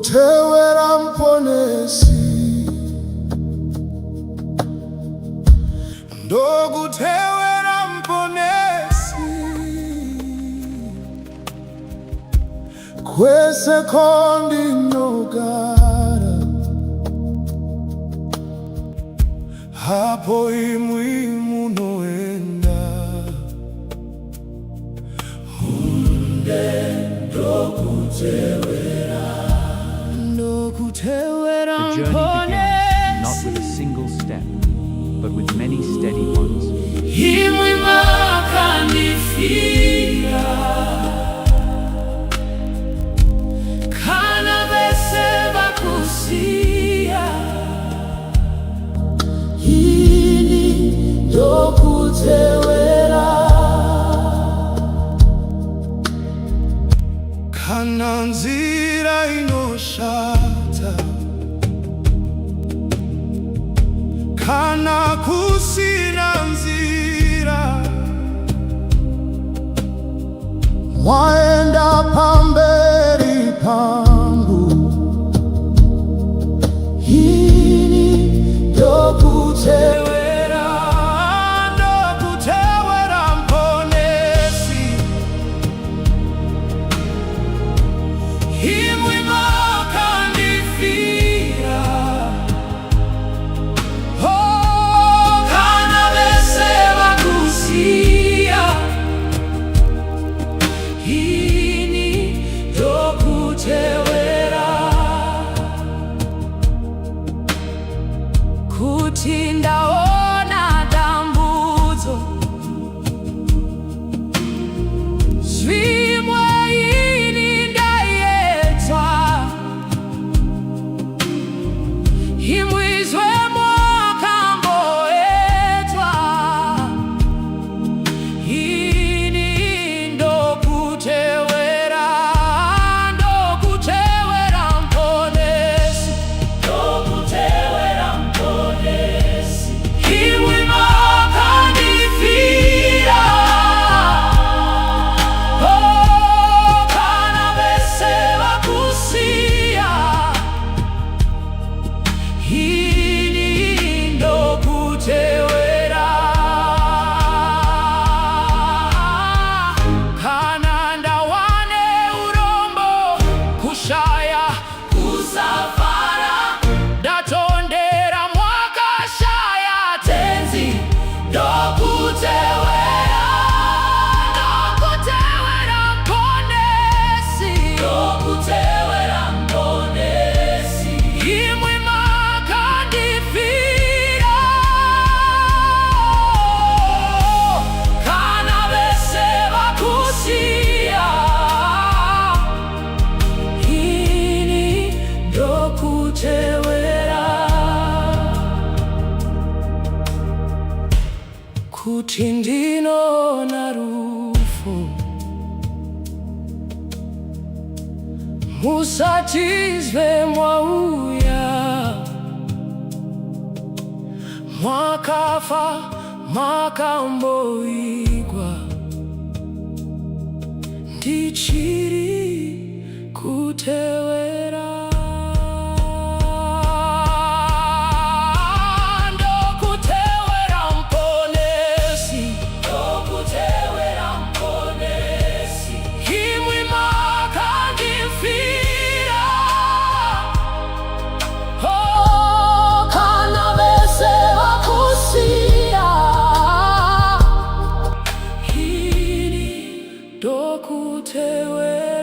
Ndokutewera mponesi, ndokutewera mponesi, kwese kondinogara, hapo imwi munoenda. Hunde ndokutewera, ndokutewera The journey begins not with a single step, but with many steady ones. Imwi makandifira, kana vese vakusiya. Ini ndokutewera, kana nzira inoshata, kana kusina nzira, mwaenda pamberi pangu. Ini ndokutewera, ndokutewera mponesi, imwi makandifira, kana vese vakusiya. Ini ndokutewera, kuti ndaona dambudzo, zvimwe ini ndayedzwa, imwizve mwakamboedzwa. Ini ndokutewera, ndokutewera mponesi, ndokutewera mponesi, imwi makandifira, kana vese vakusiya. Ini ndokutewera, kana ndawane urombo, kushaya, kusafara, ndatondera mwakashaya tenzi. Ndokutewera, ndokutewera mponesi, ndokutewera mponesi, imwi makandifira, kana vese vakusiya. Ini ndokutewera, kuti ndinoona rufu, musatizve mwauya, mwakafa makamboigwa. Ndichiri kutewera, ndokutewera mponesi, ndokutewera mponesi, imwi makandifira, kana vese vakusiya. Ini ndokutewera.